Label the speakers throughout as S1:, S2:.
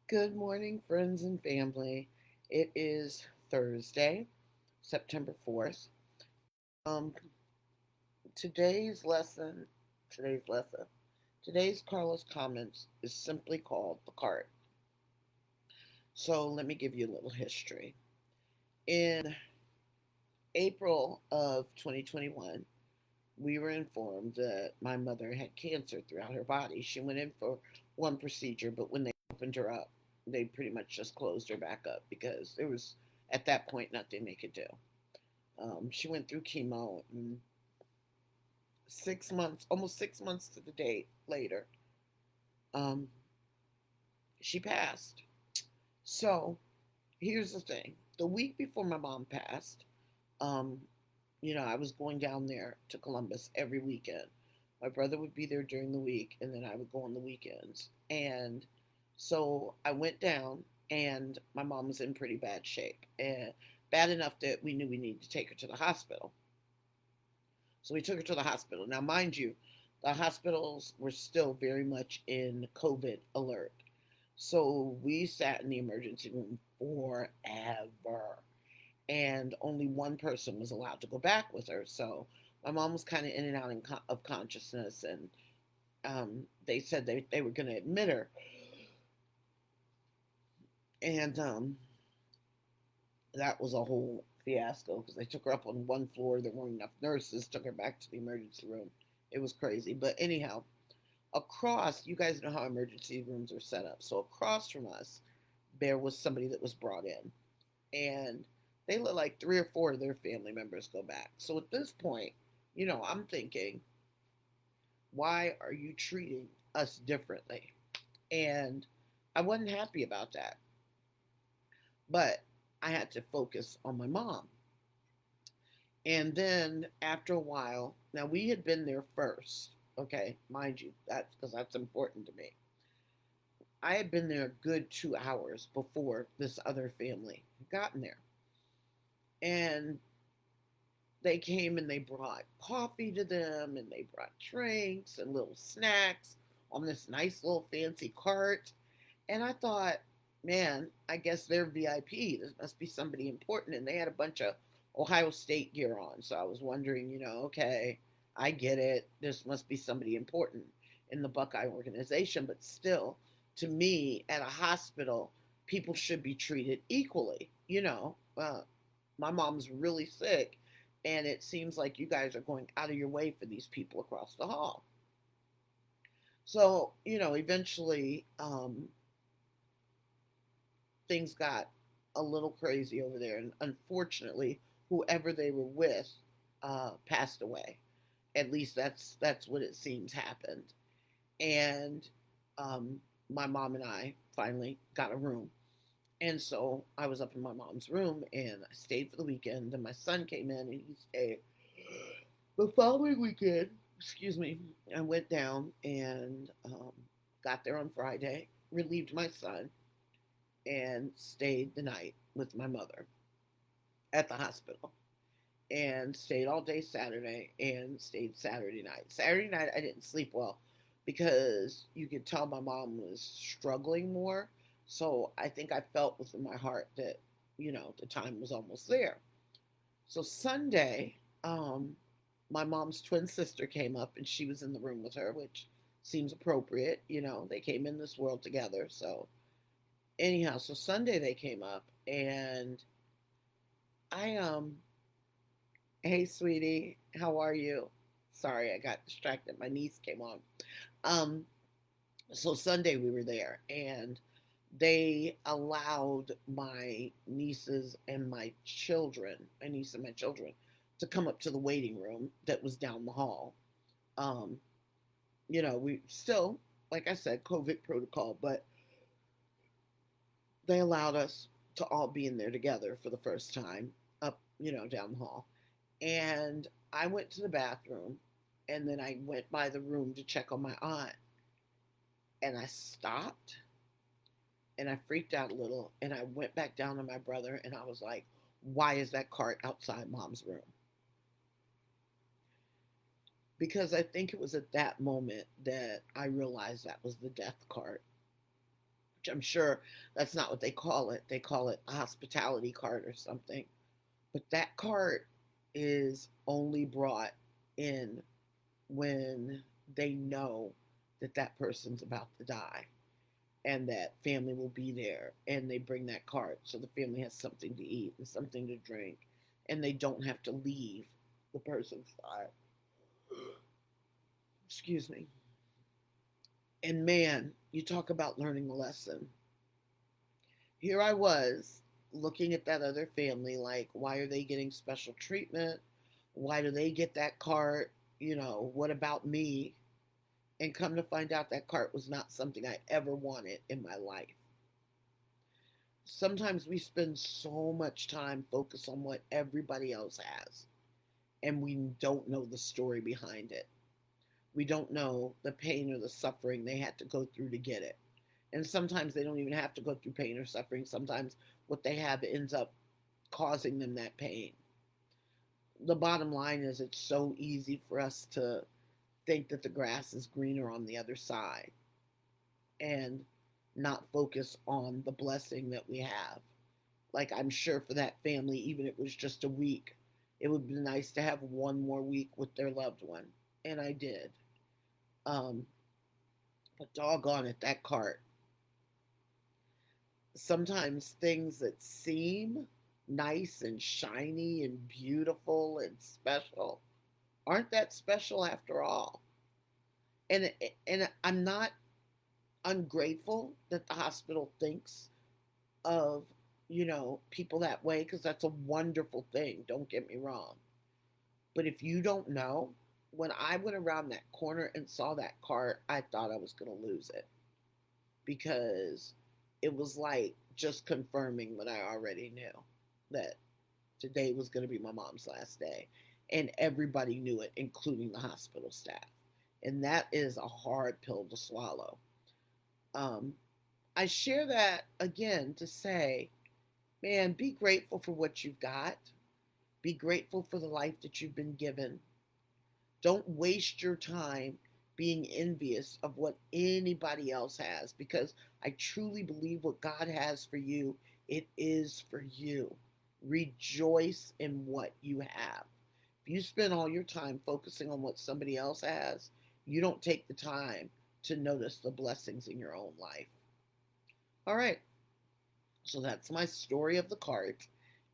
S1: Good morning, friends and family. It is Thursday, September 4th. Um, today's lesson, today's lesson, today's Carlos Comments is simply called The Cart. So let me give you a little history. In April of 2021, we were informed that my mother had cancer throughout her body. She went in for one procedure, but when they opened her up, they pretty much just closed her back up because there was, at that point, nothing they could do. She went through chemo, and 6 months, almost 6 months to the date later, um, she passed. So here's the thing: the week before my mom passed, um, I was going down there to Columbus every weekend. My brother would be there during the week, and then I would go on the weekends. And so I went down, and my mom was in pretty bad shape, and bad enough that we knew we needed to take her to the hospital. So we took her to the hospital. Now, mind you, the hospitals were still very much in COVID alert. So we sat in the emergency room forever. And only one person was allowed to go back with her. So my mom was kind of in and out of consciousness. And they said they were going to admit her. And that was a whole fiasco because they took her up on one floor. There weren't enough nurses, took her back to the emergency room. It was crazy. But anyhow, across, you guys know how emergency rooms are set up. So across from us, there was somebody that was brought in, and they let like three or four of their family members go back. So at this point, I'm thinking, why are you treating us differently? And I wasn't happy about that. But I had to focus on my mom. And then after a while, now we had been there first, okay, mind you, that's because that's important to me. I had been there a good 2 hours before this other family had gotten there. And they came and they brought coffee to them and they brought drinks and little snacks on this nice little fancy cart. And I thought, man, I guess they're VIP. This must be somebody important. And they had a bunch of Ohio State gear on. So I was wondering, okay, I get it. This must be somebody important in the Buckeye organization. But still, to me, at a hospital, people should be treated equally. My mom's really sick, and it seems like you guys are going out of your way for these people across the hall. So, eventually, things got a little crazy over there, and unfortunately, whoever they were with passed away. At least that's what it seems happened. And um, my mom and I finally got a room. And so I was up in my mom's room and I stayed for the weekend. And my son came in and he stayed. The following weekend, excuse me, I went down and got there on Friday, relieved my son, and stayed the night with my mother at the hospital. And stayed all day Saturday and stayed Saturday night. Saturday night, I didn't sleep well because you could tell my mom was struggling more. So I think I felt within my heart that, the time was almost there. So Sunday, my mom's twin sister came up and she was in the room with her, which seems appropriate. They came in this world together. So, anyhow, so Sunday they came up and I hey, sweetie, how are you? Sorry, I got distracted. My niece came on. Um, so Sunday we were there, and they allowed my niece and my children, to come up to the waiting room that was down the hall. Um, we still, like I said, COVID protocol, but they allowed us to all be in there together for the first time up, down the hall. And I went to the bathroom and then I went by the room to check on my aunt. And I stopped and I freaked out a little and I went back down to my brother and I was like, why is that cart outside mom's room? Because I think it was at that moment that I realized that was the death cart. I'm sure that's not what they call it. They call it a hospitality cart or something. But that cart is only brought in when they know that that person's about to die and that family will be there, and they bring that cart so the family has something to eat and something to drink, and they don't have to leave the person's side. Excuse me. And man, you talk about learning a lesson. Here I was looking at that other family like, why are they getting special treatment? Why do they get that cart? What about me? And come to find out that cart was not something I ever wanted in my life. Sometimes we spend so much time focused on what everybody else has, and we don't know the story behind it. We don't know the pain or the suffering they had to go through to get it. And sometimes they don't even have to go through pain or suffering. Sometimes what they have ends up causing them that pain. The bottom line is, it's so easy for us to think that the grass is greener on the other side and not focus on the blessing that we have. Like, I'm sure for that family, even if it was just a week, it would be nice to have one more week with their loved one. And I did. Um, but doggone it, that cart. Sometimes things that seem nice and shiny and beautiful and special aren't that special after all. And I'm not ungrateful that the hospital thinks of people that way, because that's a wonderful thing, don't get me wrong. But if you don't know, when I went around that corner and saw that cart, I thought I was going to lose it, because it was like just confirming what I already knew, that today was going to be my mom's last day. And everybody knew it, including the hospital staff. And that is a hard pill to swallow. Um, I share that again to say, man, be grateful for what you've got. Be grateful for the life that you've been given. Don't waste your time being envious of what anybody else has, because I truly believe what God has for you, it is for you. Rejoice in what you have. If you spend all your time focusing on what somebody else has, you don't take the time to notice the blessings in your own life. All right, so that's my story of the cart.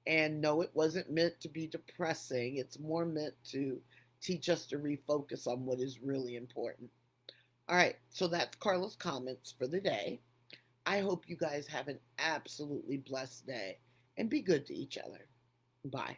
S1: And no, it wasn't meant to be depressing. It's more meant to teach us to refocus on what is really important. All right, so that's Carla's comments for the day. I hope you guys have an absolutely blessed day and be good to each other. Bye.